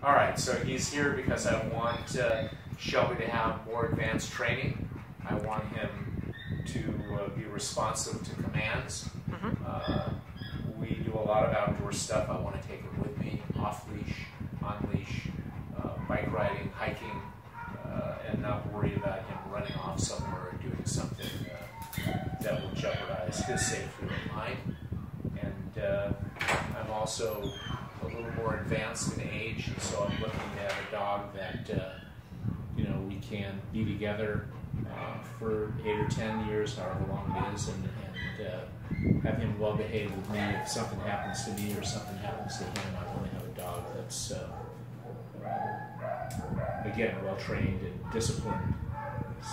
All right, so he's here because I want Shelby to have more advanced training. I want him to be responsive to commands. We do a lot of outdoor stuff. I want to take him with me, off-leash, on-leash, bike riding, hiking, and not worry about him running off somewhere or doing something that will jeopardize his safety or mine. And I'm also a little more advanced in age, and so I'm looking to have a dog that we can be together for 8 or 10 years, however long it is, and have him well behaved with me. If something happens to me or something happens to him, I want to have a dog that's again well trained and disciplined,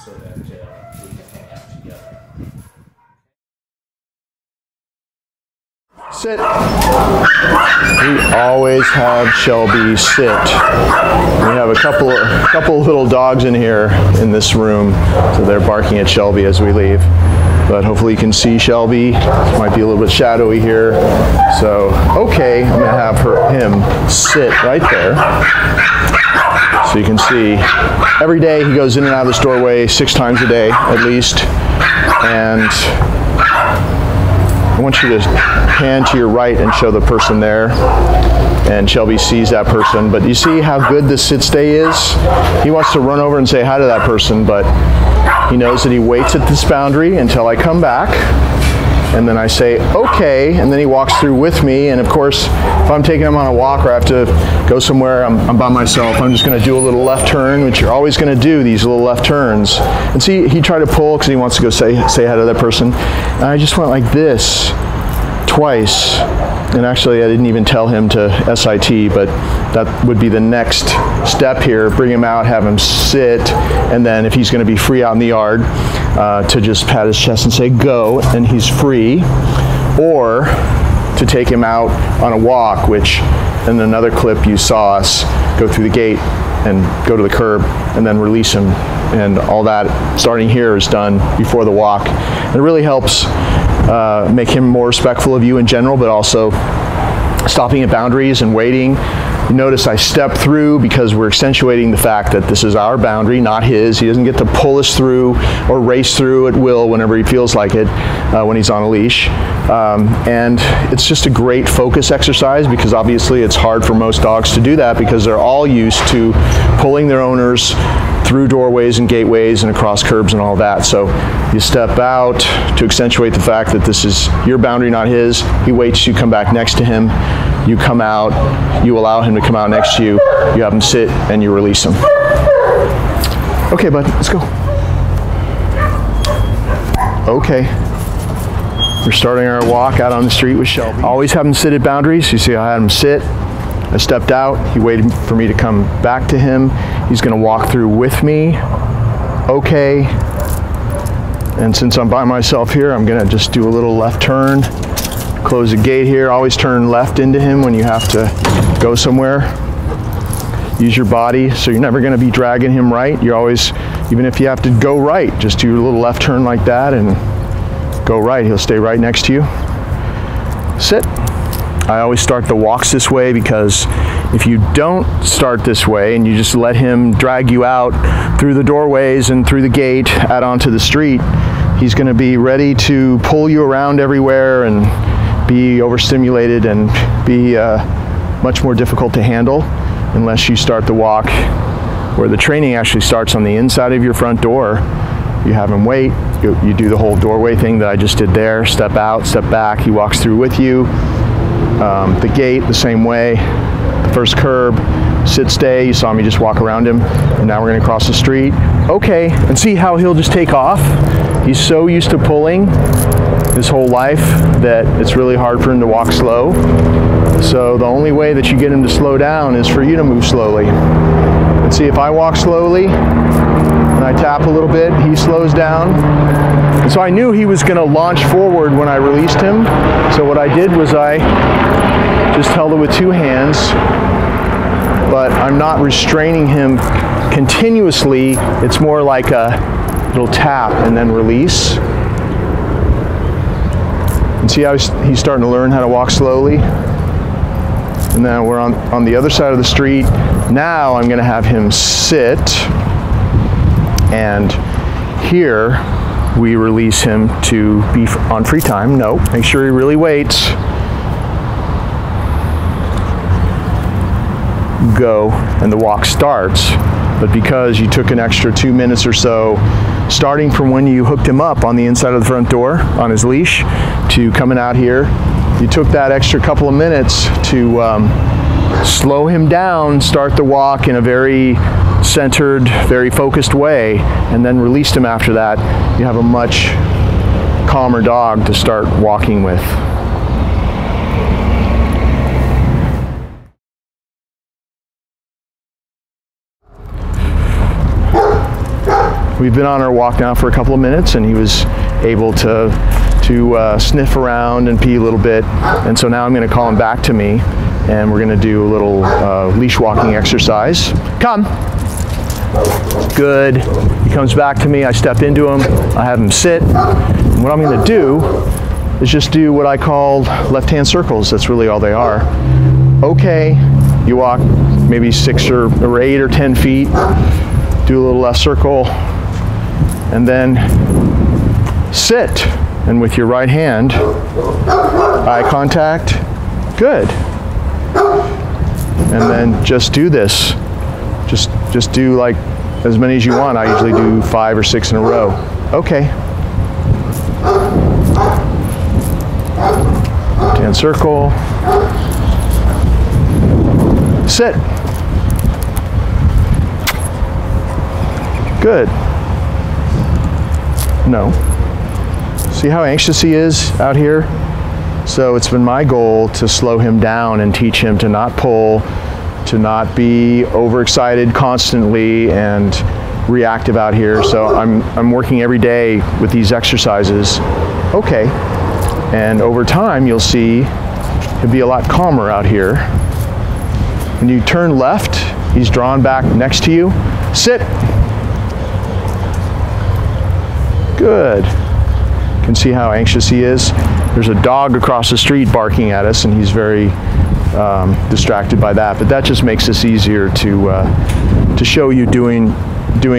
so that we can hang out together. Sit. We always have Shelby sit. We have a couple little dogs in here in this room, so they're barking at Shelby as we leave. But hopefully you can see Shelby. It might be a little bit shadowy here. So, okay, I'm gonna have him sit right there. So you can see, every day he goes in and out of this doorway 6 times a day at least. And I want you to pan to your right and show the person there, and Shelby sees that person. But you see how good the sit stay is? He wants to run over and say hi to that person, but he knows that he waits at this boundary until I come back, and then I say, okay, and then he walks through with me. And of course, if I'm taking him on a walk or I have to go somewhere, I'm by myself, I'm just gonna do a little left turn, which you're always gonna do, these little left turns. And see, he tried to pull because he wants to go say hi to that person. And I just went like this twice. And actually, I didn't even tell him to SIT, but that would be the next step here. Bring him out, have him sit, and then if he's going to be free out in the yard, to just pat his chest and say go, and he's free. Or to take him out on a walk, which in another clip you saw us go through the gate and go to the curb and then release him. And all that starting here is done before the walk. And it really helps make him more respectful of you in general, but also stopping at boundaries and waiting. You notice I step through because we're accentuating the fact that this is our boundary, not his. He doesn't get to pull us through or race through at will whenever he feels like it when he's on a leash. And it's just a great focus exercise, because obviously it's hard for most dogs to do that because they're all used to pulling their owners through doorways and gateways and across curbs and all that. So you step out to accentuate the fact that this is your boundary, not his. He waits, you come back next to him, you come out, you allow him to come out next to you, you have him sit, and you release him. Okay, bud, let's go. Okay. We're starting our walk out on the street with Shelby. Always have him sit at boundaries. You see I had him sit. I stepped out, he waited for me to come back to him. He's gonna walk through with me. Okay. And since I'm by myself here, I'm gonna just do a little left turn, close the gate here. Always turn left into him when you have to go somewhere. Use your body, so you're never gonna be dragging him right. You're always, even if you have to go right, just do a little left turn like that and go right. He'll stay right next to you. Sit. I always start the walks this way, because if you don't start this way and you just let him drag you out through the doorways and through the gate out onto the street, he's going to be ready to pull you around everywhere and be overstimulated and be much more difficult to handle unless you start the walk where the training actually starts on the inside of your front door. You have him wait, you do the whole doorway thing that I just did there, step out, step back, he walks through with you. The gate, the same way. The first curb, sit, stay. You saw me just walk around him. And now we're going to cross the street. Okay, and see how he'll just take off? He's so used to pulling his whole life that it's really hard for him to walk slow. So the only way that you get him to slow down is for you to move slowly. And see, if I walk slowly and I tap a little bit, he slows down. And so I knew he was going to launch forward when I released him. So what I did was I just held it with 2 hands, but I'm not restraining him continuously. It's more like a little tap and then release. And see how he's starting to learn how to walk slowly? And then we're on the other side of the street. Now I'm going to have him sit, and here we release him to be on free time. No, make sure he really waits. Go, and the walk starts. But because you took an extra 2 minutes or so, starting from when you hooked him up on the inside of the front door on his leash to coming out here, you took that extra couple of minutes to slow him down, start the walk in a very centered, very focused way, and then released him after that. You have a much calmer dog to start walking with. We've been on our walk now for a couple of minutes, and he was able to sniff around and pee a little bit. And so now I'm going to call him back to me, and we're going to do a little leash walking exercise. Come. Good. He comes back to me. I step into him. I have him sit. And what I'm going to do is just do what I call left-hand circles. That's really all they are. Okay. You walk maybe 6 or 8 or 10 feet. Do a little left circle. And then sit. And with your right hand, eye contact. Good. And then just do this. Just do like as many as you want. I usually do 5 or 6 in a row. Okay. Hand circle. Sit. Good. No. See how anxious he is out here? So it's been my goal to slow him down and teach him to not pull, to not be overexcited constantly and reactive out here. So I'm working every day with these exercises. Okay. And over time you'll see he'll be a lot calmer out here. When you turn left, he's drawn back next to you. Sit. Good. You can see how anxious he is. There's a dog across the street barking at us, and he's very distracted by that. But that just makes this easier to show you doing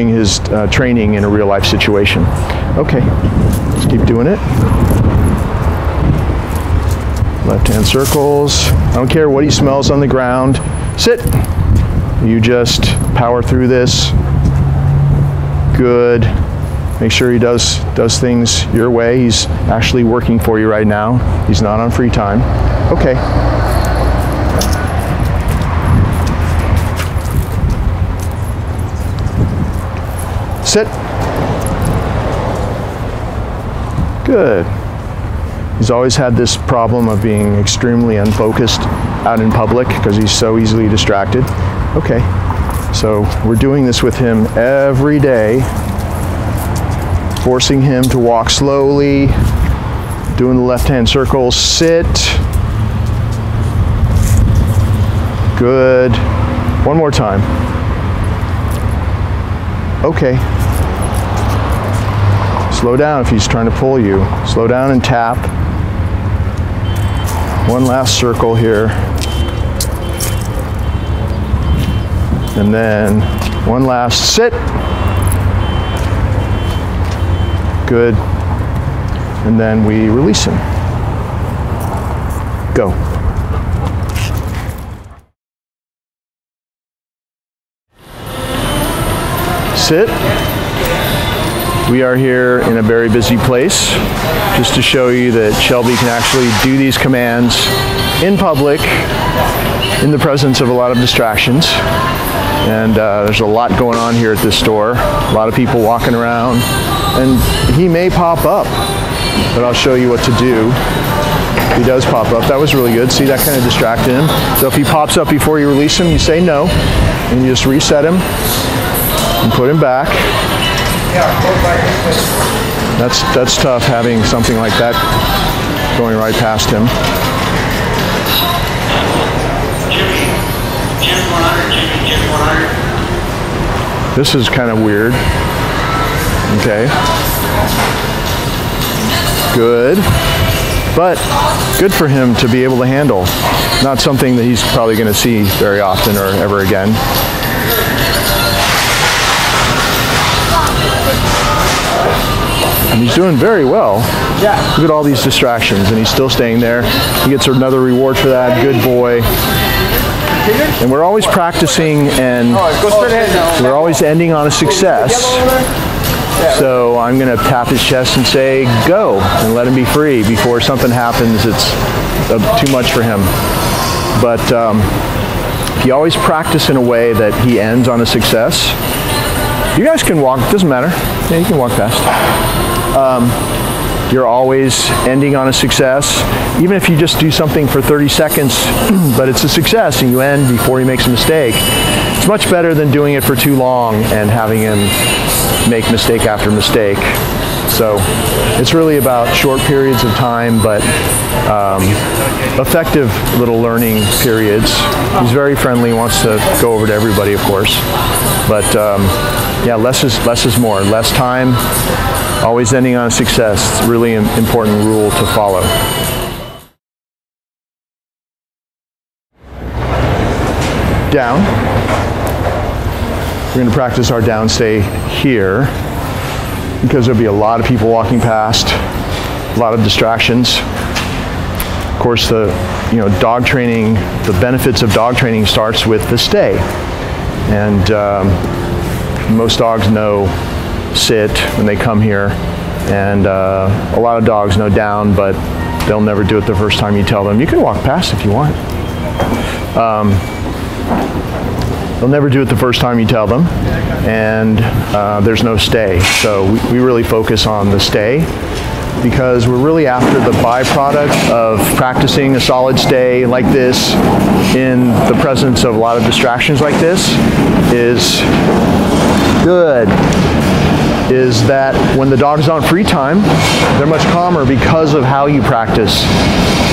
his training in a real life situation. Okay, let's keep doing it. Left hand circles. I don't care what he smells on the ground. Sit. You just power through this. Good. Make sure he does things your way. He's actually working for you right now. He's not on free time. Okay. Sit. Good. He's always had this problem of being extremely unfocused out in public because he's so easily distracted. Okay. So we're doing this with him every day. Forcing him to walk slowly, doing the left-hand circle, sit. Good. One more time. Okay. Slow down if he's trying to pull you. Slow down and tap. One last circle here. And then one last sit. Good. And then we release him. Go. Sit. We are here in a very busy place, just to show you that Shelby can actually do these commands in public, in the presence of a lot of distractions. And there's a lot going on here at this store. A lot of people walking around. And he may pop up, but I'll show you what to do. He does pop up. That was really good. See, that kind of distracted him. So if he pops up before you release him, you say no, and you just reset him and put him back. That's tough having something like that going right past him. This is kind of weird. Okay. Good. But good for him to be able to handle. not something that he's probably going to see very often or ever again. And he's doing very well. Look at all these distractions, and he's still staying there. He gets another reward for that. Good boy. And we're always practicing, and we're always ending on a success. So I'm going to tap his chest and say, go, and let him be free before something happens. It's too much for him. But if you always practice in a way that he ends on a success, you guys can walk, it doesn't matter. Yeah, you can walk past. You're always ending on a success. Even if you just do something for 30 seconds, but it's a success and you end before he makes a mistake, it's much better than doing it for too long and having him make mistake after mistake. So it's really about short periods of time, but effective little learning periods. He's very friendly, wants to go over to everybody, of course. But yeah, less is more. Less time, always ending on a success. It's a really important rule to follow. Down. We're going to practice our down stay here because there'll be a lot of people walking past, a lot of distractions. Of course, dog training, the benefits of dog training starts with the stay. And most dogs know sit when they come here, and a lot of dogs know down, but they'll never do it the first time you tell them. You can walk past if you want. They'll never do it the first time you tell them, and there's no stay. So we really focus on the stay because we're really after the byproduct of practicing a solid stay like this in the presence of a lot of distractions like this is good. Is that when the dog's on free time, they're much calmer because of how you practice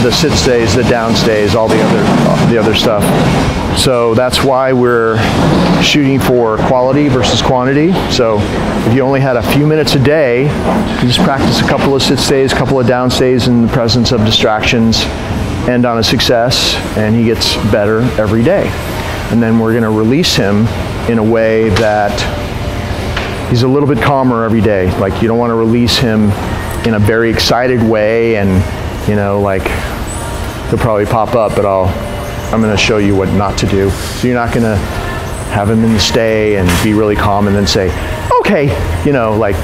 the sit stays, the down stays, all the other stuff. So that's why we're shooting for quality versus quantity. So if you only had a few minutes a day, you just practice a couple of sit stays, a couple of down stays in the presence of distractions, end on a success, and he gets better every day. And then we're going to release him in a way that he's a little bit calmer every day. Like, you don't want to release him in a very excited way, and like he'll probably pop up, but I'm going to show you what not to do. So you're not going to have him in the stay and be really calm and then say, okay, like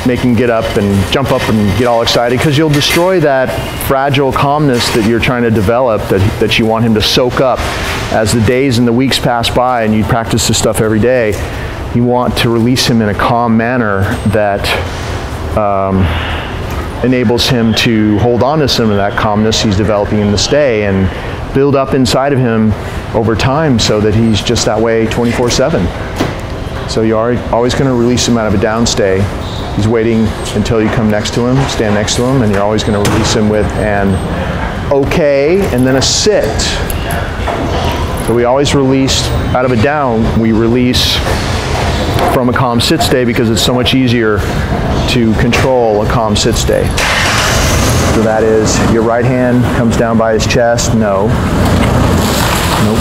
make him get up and jump up and get all excited, because you'll destroy that fragile calmness that you're trying to develop, that you want him to soak up as the days and the weeks pass by and you practice this stuff every day. You want to release him in a calm manner that enables him to hold on to some of that calmness he's developing in the stay and build up inside of him over time so that he's just that way 24/7. So you're always going to release him out of a down stay. He's waiting until you come next to him, stand next to him, and you're always going to release him with an okay and then a sit. So we always release out of a down, we release from a calm sit stay because it's so much easier to control a calm sit stay. So that is, your right hand comes down by his chest, no. Nope.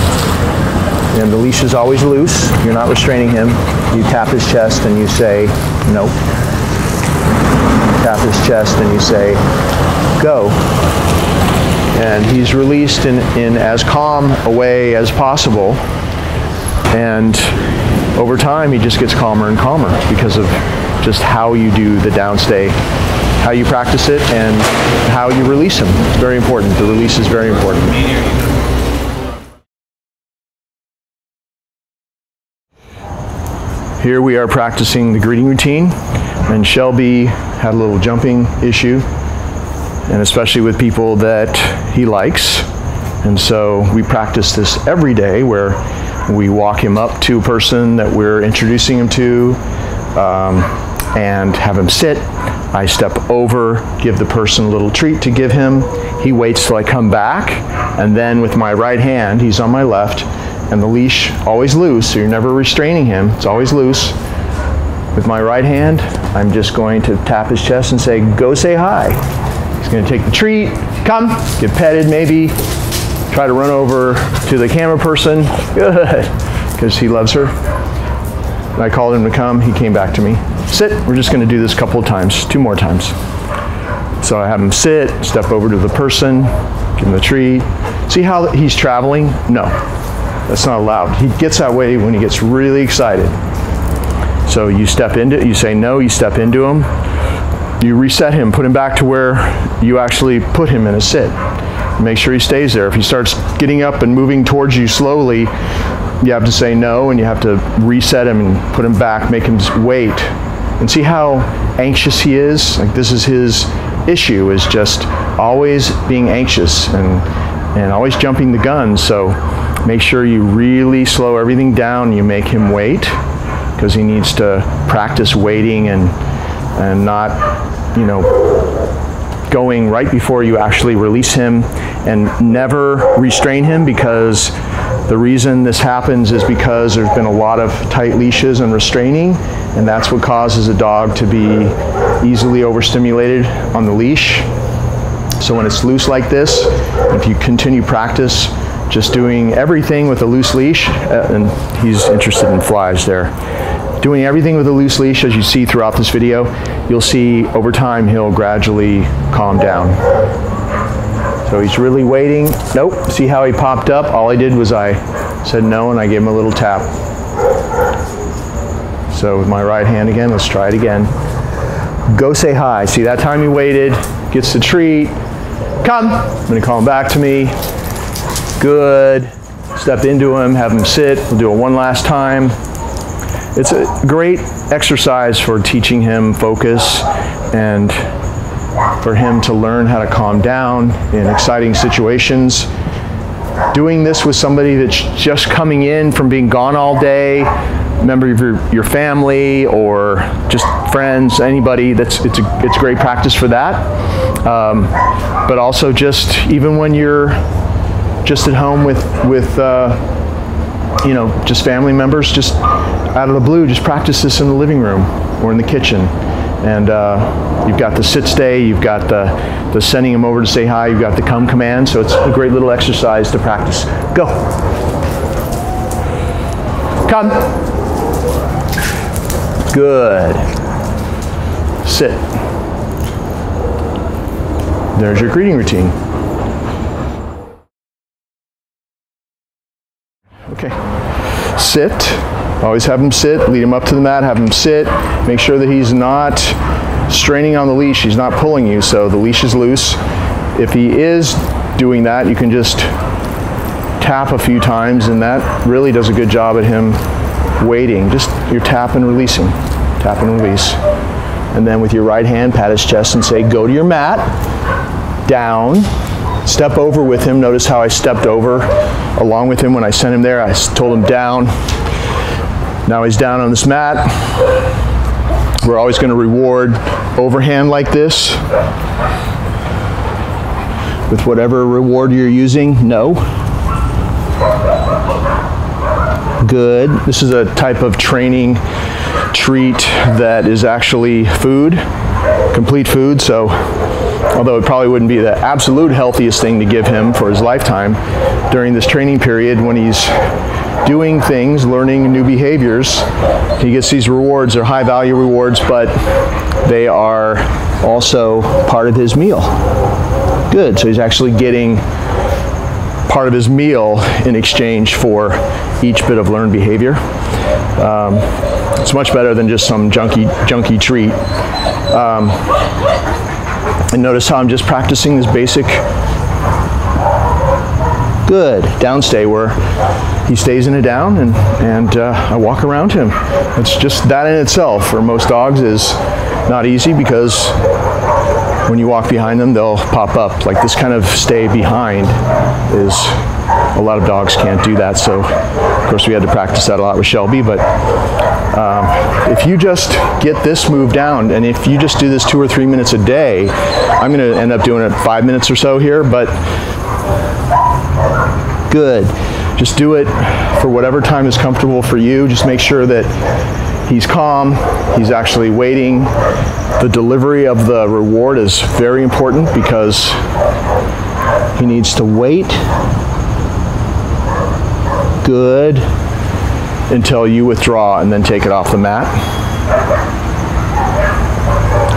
And the leash is always loose. You're not restraining him. You tap his chest and you say, nope. Tap his chest and you say, go. And he's released in as calm a way as possible. And over time, he just gets calmer and calmer because of just how you do the downstay, how you practice it, and how you release him. It's very important. The release is very important. Here we are practicing the greeting routine, and Shelby had a little jumping issue, and especially with people that he likes. And so we practice this every day where we walk him up to a person that we're introducing him to and have him sit. I step over, give the person a little treat to give him. He waits till I come back, and then with my right hand, he's on my left, and the leash always loose, so you're never restraining him. It's always loose. With my right hand, I'm just going to tap his chest and say, go say hi. He's going to take the treat, come, get petted maybe, Try to run over to the camera person. Good, because he loves her. And I called him to come. He came back to me. Sit. We're just going to do this a couple of times, 2 more times. So I have him sit, step over to the person, give him the treat. See how he's traveling? No, that's not allowed. He gets that way when he gets really excited. So you step into it, you say no, you step into him, you reset him, put him back to where you actually put him in a sit. Make sure he stays there. If he starts getting up and moving towards you slowly, you have to say no, and you have to reset him and put him back, make him wait. And see how anxious he is? Like, this is his issue, is just always being anxious and always jumping the gun. So make sure you really slow everything down. You make him wait, because he needs to practice waiting and not, you know, going right before you actually release him, and never restrain him, because the reason this happens is because there's been a lot of tight leashes and restraining, and that's what causes a dog to be easily overstimulated on the leash. So when it's loose like this, if you continue practice just doing everything with a loose leash, and he's interested in flies there, doing everything with a loose leash, as you see throughout this video, you'll see over time he'll gradually calm down. So he's really waiting. Nope, see how he popped up? All I did was I said no, and I gave him a little tap. So with my right hand again, let's try it again. Go say hi. See, that time he waited, gets the treat. Come. I'm gonna call him back to me. Good. Step into him, have him sit. We'll do it one last time. It's a great exercise for teaching him focus and for him to learn how to calm down in exciting situations. Doing this with somebody that's just coming in from being gone all day, member of your family or just friends, anybody, it's great practice for that. But also just even when you're just at home with you know, just family members, just out of the blue, just practice this in the living room or in the kitchen. And you've got the sit stay, you've got the sending him over to say hi, you've got the come command, so it's a great little exercise to practice. Go. Come. Good. Sit. There's your greeting routine. Okay. Sit. Always have him sit. Lead him up to the mat. Have him sit. Make sure that he's not straining on the leash. He's not pulling you, so the leash is loose. If he is doing that, you can just tap a few times, and that really does a good job at him waiting. Just you're tap and releasing. Tap and release. And then with your right hand, pat his chest and say, go to your mat. Down. Step over with him. Notice how I stepped over along with him when I sent him there. I told him down. Now he's down on this mat. We're always going to reward overhand like this with whatever reward you're using. No. Good. This is a type of training treat that is actually food, complete food. So although it probably wouldn't be the absolute healthiest thing to give him for his lifetime, during this training period when he's doing things, learning new behaviors, he gets these rewards. They're high value rewards, but they are also part of his meal. Good, so he's actually getting part of his meal in exchange for each bit of learned behavior. It's much better than just some junky treat. And notice how I'm just practicing this basic, good, downstay, where he stays in a down and I walk around him. It's just that in itself for most dogs is not easy, because when you walk behind them, they'll pop up. Like this kind of stay behind is, a lot of dogs can't do that. So of course we had to practice that a lot with Shelby, but if you just get this move down, and if you just do this 2 or 3 minutes a day, I'm going to end up doing it 5 minutes or so here, but good. Just do it for whatever time is comfortable for you. Just make sure that he's calm, he's actually waiting. The delivery of the reward is very important, because he needs to wait Good. Until you withdraw and then take it off the mat.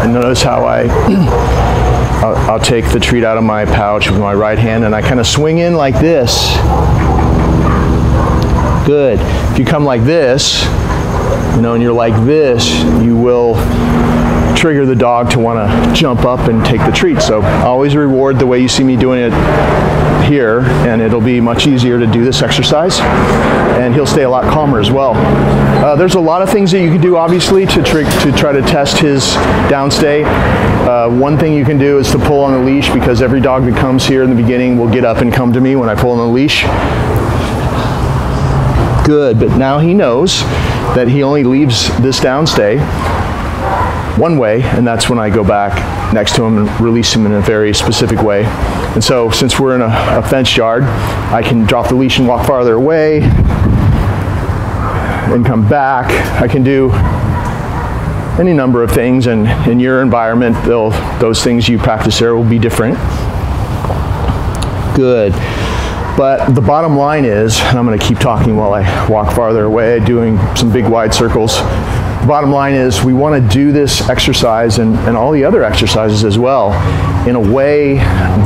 And notice how I'll take the treat out of my pouch with my right hand and I kind of swing in like this. Good. If you come like this, you know, and you're like this, you will trigger the dog to want to jump up and take the treat. So always reward the way you see me doing it here, and it'll be much easier to do this exercise, and he'll stay a lot calmer as well. There's a lot of things that you can do, obviously, to try to test his downstay. One thing you can do is to pull on the leash, because every dog that comes here in the beginning will get up and come to me when I pull on the leash. Good, but now he knows that he only leaves this downstay one way, and that's when I go back next to him and release him in a very specific way. And so since we're in a fenced yard, I can drop the leash and walk farther away and come back. I can do any number of things, and in your environment, those things you practice there will be different. Good. But the bottom line is, and I'm going to keep talking while I walk farther away, doing some big wide circles. The bottom line is, we want to do this exercise and all the other exercises as well in a way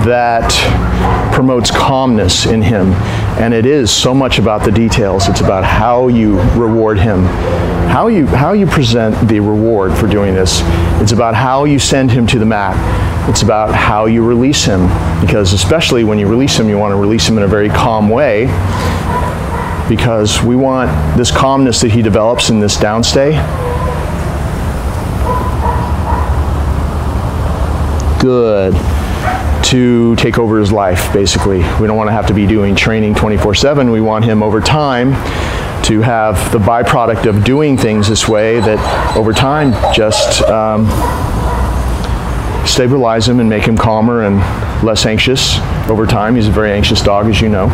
that promotes calmness in him. And it is so much about the details. It's about how you reward him, how you present the reward for doing this. It's about how you send him to the mat. It's about how you release him, because especially when you release him, you want to release him in a very calm way, because we want this calmness that he develops in this downstay. Good. To take over his life, basically. We don't want to have to be doing training 24/7. We want him over time to have the byproduct of doing things this way that over time just stabilize him and make him calmer and less anxious over time. He's a very anxious dog, as you know.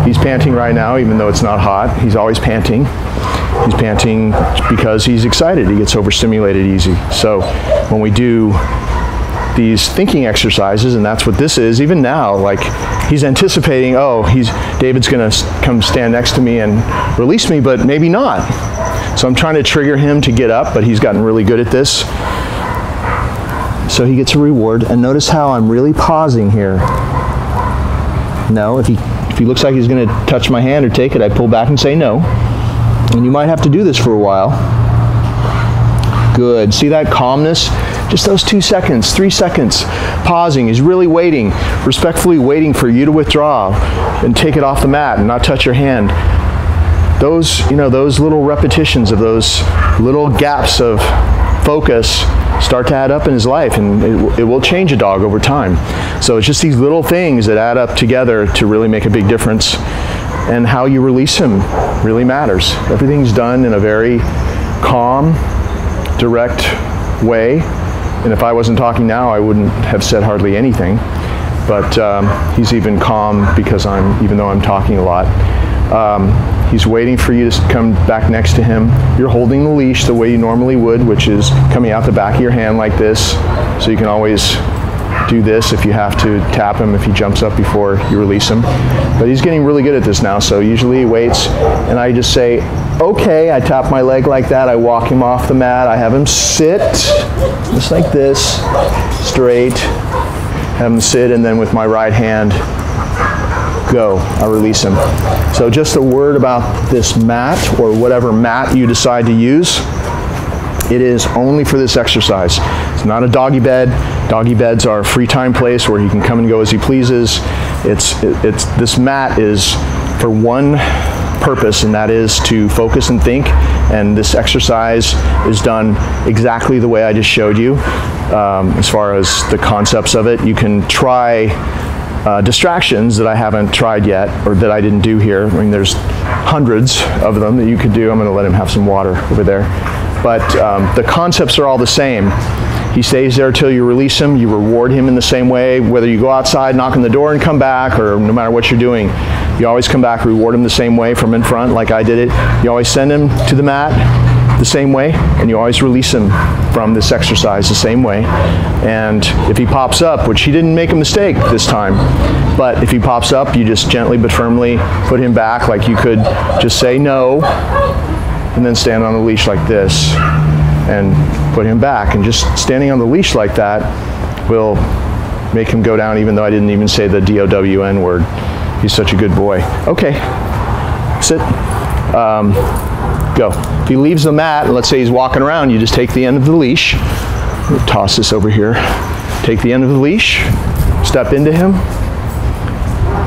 He's panting right now, even though it's not hot. He's always panting. He's panting because he's excited. He gets overstimulated easy. So when we do these thinking exercises, and that's what this is, even now, like, he's anticipating, oh, David's gonna come stand next to me and release me, but maybe not. So I'm trying to trigger him to get up, but he's gotten really good at this. So he gets a reward, and notice how I'm really pausing here. No, if he looks like he's gonna touch my hand or take it, I pull back and say no. And you might have to do this for a while. Good, see that calmness? Just those 2 seconds, 3 seconds, pausing. He's really waiting, respectfully waiting for you to withdraw and take it off the mat and not touch your hand. Those, you know, those little repetitions of those little gaps of focus start to add up in his life, and it will change a dog over time. So it's just these little things that add up together to really make a big difference. And how you release him really matters. Everything's done in a very calm, direct way. And if I wasn't talking now, I wouldn't have said hardly anything. But he's even calm because even though I'm talking a lot. He's waiting for you to come back next to him. You're holding the leash the way you normally would, which is coming out the back of your hand like this. So you can always do this if you have to tap him if he jumps up before you release him. But he's getting really good at this now. So usually he waits, and I just say, okay. I tap my leg like that. I walk him off the mat. I have him sit just like this, straight. Have him sit, and then with my right hand, go. I release him. So just a word about this mat, or whatever mat you decide to use. It is only for this exercise. It's not a doggy bed. Doggy beds are a free time place where he can come and go as he pleases. This mat is for one purpose, and that is to focus and think. And this exercise is done exactly the way I just showed you. As far as the concepts of it, you can try distractions that I haven't tried yet, or that I didn't do here. I mean, there's hundreds of them that you could do. I'm going to let him have some water over there. But the concepts are all the same. He stays there till you release him. You reward him in the same way, whether you go outside, knock on the door and come back, or no matter what you're doing. You always come back, reward him the same way from in front, like I did it. You always send him to the mat, the same way, and you always release him from this exercise the same way. And if he pops up, which he didn't make a mistake this time, but if he pops up, you just gently but firmly put him back. Like you could just say no, and then stand on the leash like this, and put him back. And just standing on the leash like that will make him go down, even though I didn't even say the D-O-W-N word. He's such a good boy. Okay, sit. Go. If he leaves the mat, and let's say he's walking around, you just take the end of the leash. We'll toss this over here. Take the end of the leash, step into him,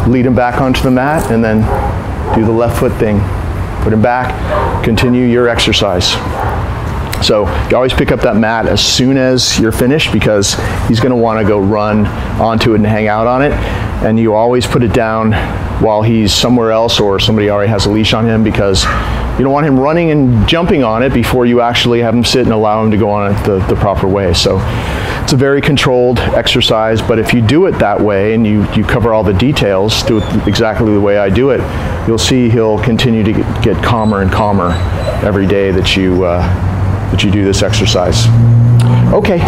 lead him back onto the mat, and then do the left foot thing. Put him back, continue your exercise. So you always pick up that mat as soon as you're finished, because he's going to want to go run onto it and hang out on it. And you always put it down while he's somewhere else or somebody already has a leash on him, because you don't want him running and jumping on it before you actually have him sit and allow him to go on it the proper way. So it's a very controlled exercise, but if you do it that way and you cover all the details, do it exactly the way I do it, you'll see he'll continue to get calmer and calmer every day that you do this exercise. Okay.